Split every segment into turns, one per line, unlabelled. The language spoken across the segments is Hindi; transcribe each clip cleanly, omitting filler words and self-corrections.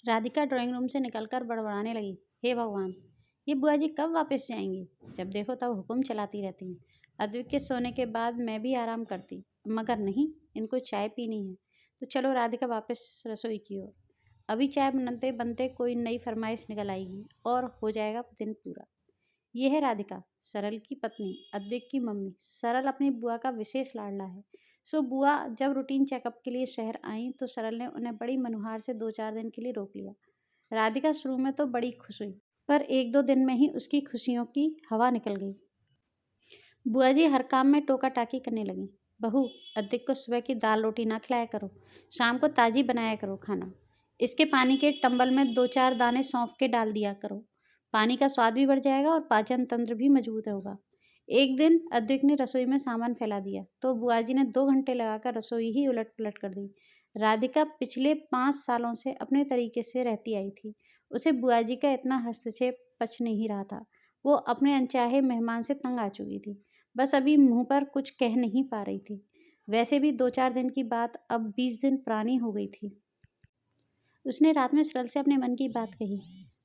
राधिका ड्राइंग रूम से निकलकर बड़बड़ाने लगी, हे भगवान, ये बुआ जी कब वापस जाएंगी? जब देखो तब हुक्म चलाती रहती हैं। अद्विक के सोने के बाद मैं भी आराम करती, मगर नहीं, इनको चाय पीनी है। तो चलो राधिका वापस रसोई की ओर। अभी चाय बनते बनते कोई नई फरमाइश निकल आएगी और हो जाएगा दिन पूरा। ये है राधिका, सरल की पत्नी, अद्विक की मम्मी। सरल अपनी बुआ का विशेष लाडला है। सो बुआ जब रूटीन चेकअप के लिए शहर आई तो सरल ने उन्हें बड़ी मनुहार से 2-4 दिन के लिए रोक लिया। राधिका शुरू में तो बड़ी खुश हुई, पर 1-2 दिन में ही उसकी खुशियों की हवा निकल गई। बुआ जी हर काम में टोका टाकी करने लगी। बहू, अद्विक को सुबह की दाल रोटी ना खिलाया करो, शाम को ताज़ी बनाया करो खाना। इसके पानी के टंबल में 2-4 दाने सौंफ के डाल दिया करो। पानी का स्वाद भी बढ़ जाएगा और पाचन तंत्र भी मजबूत होगा। एक दिन अद्विक ने रसोई में सामान फैला दिया तो बुआ जी ने 2 घंटे लगाकर रसोई ही उलट पुलट कर दी। राधिका पिछले 5 सालों से अपने तरीके से रहती आई थी। उसे बुआ जी का इतना हस्तक्षेप पच नहीं रहा था। वो अपने अनचाहे मेहमान से तंग आ चुकी थी। बस अभी मुंह पर कुछ कह नहीं पा रही थी। वैसे भी 2-4 दिन की बात अब 20 दिन पुरानी हो गई थी। उसने रात में सरल से अपने मन की बात कही।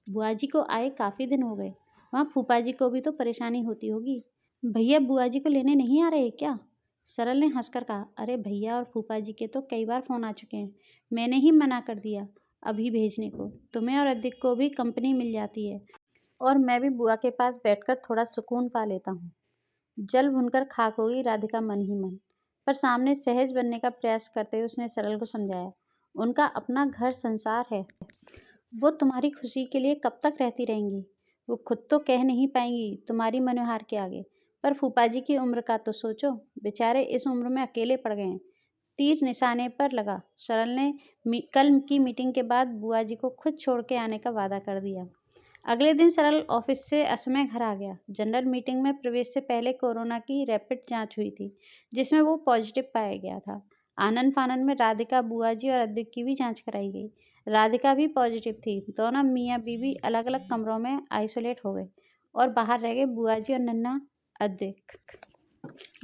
बुआ जी को आए काफ़ी दिन हो गए। वहाँ फूफा जी को भी तो परेशानी होती होगी। भैया बुआ जी को लेने नहीं आ रहे क्या? सरल ने हंसकर कहा, अरे भैया और फूफा जी के तो कई बार फ़ोन आ चुके हैं। मैंने ही मना कर दिया अभी भेजने को। तुम्हें और अद्विक को भी कंपनी मिल जाती है और मैं भी बुआ के पास बैठकर थोड़ा सुकून पा लेता हूँ। जल भुनकर खाक हो गई राधिका मन ही मन, पर सामने सहज बनने का प्रयास करते हुए उसने सरल को समझाया, उनका अपना घर संसार है। वो तुम्हारी खुशी के लिए कब तक रहती रहेंगी? वो खुद तो कह नहीं पाएंगी तुम्हारी मनोहार के आगे। पर फूफा जी की उम्र का तो सोचो, बेचारे इस उम्र में अकेले पड़ गए हैं। तीर निशाने पर लगा। सरल ने कल की मीटिंग के बाद बुआ जी को खुद छोड़ के आने का वादा कर दिया। अगले दिन सरल ऑफिस से असमय घर आ गया। जनरल मीटिंग में प्रवेश से पहले कोरोना की रैपिड जांच हुई थी, जिसमें वो पॉजिटिव पाया गया था। आनन फानन में राधिका, बुआ जी और अद्विक की भी जांच कराई गई। राधिका भी पॉजिटिव थी। दोनों मियाँ बीवी अलग अलग कमरों में आइसोलेट हो गए और बाहर रह गए बुआ जी और नन्हा अद्विक।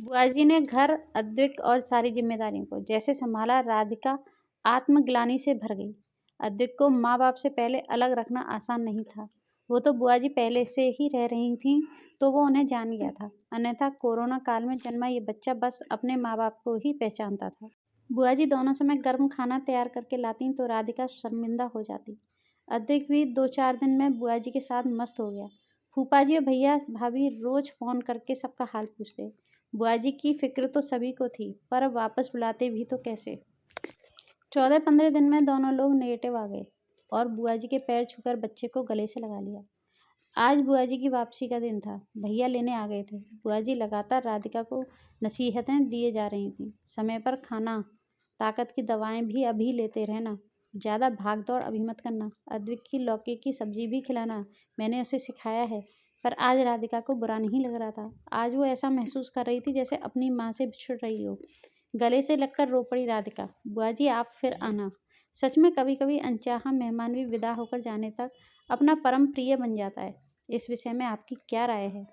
बुआ जी ने घर, अद्विक और सारी जिम्मेदारियों को जैसे संभाला, राधिका आत्मग्लानि से भर गई। अद्विक को माँ बाप से पहले अलग रखना आसान नहीं था। वो तो बुआ जी पहले से ही रह रही थीं, तो वो उन्हें जान गया था। अन्यथा कोरोना काल में जन्मा ये बच्चा बस अपने माँ बाप को ही पहचानता था। बुआ जी दोनों समय गर्म खाना तैयार करके लाती तो राधिका शर्मिंदा हो जाती। अद्विक भी 2-4 दिन में बुआ जी के साथ मस्त हो गया। फूफा जी और भैया भाभी रोज फ़ोन करके सबका हाल पूछते। बुआ जी की फिक्र तो सभी को थी, पर अब वापस बुलाते भी तो कैसे। 14-15 दिन में दोनों लोग नेगेटिव आ गए और बुआ जी के पैर छूकर बच्चे को गले से लगा लिया। आज बुआ जी की वापसी का दिन था। भैया लेने आ गए थे। बुआ जी लगातार राधिका को नसीहतें दिए जा रही थीं। समय पर खाना, ताकत की दवाएं भी अभी लेते रहना, ज़्यादा भाग दौड़ अभी मत करना, अद्विक की लौकी की सब्जी भी खिलाना, मैंने उसे सिखाया है। पर आज राधिका को बुरा नहीं लग रहा था। आज वो ऐसा महसूस कर रही थी जैसे अपनी माँ से बिछुड़ रही हो। गले से लगकर रो पड़ी राधिका, बुआ जी आप फिर आना। सच में कभी कभी अनचाहा मेहमान भी विदा होकर जाने तक अपना परम प्रिय बन जाता है। इस विषय में आपकी क्या राय है?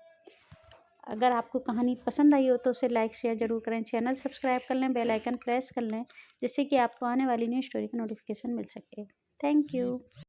अगर आपको कहानी पसंद आई हो तो उसे लाइक शेयर ज़रूर करें। चैनल सब्सक्राइब कर लें, बेल आइकन प्रेस कर लें, जिससे कि आपको आने वाली न्यू स्टोरी का नोटिफिकेशन मिल सके। Thank you.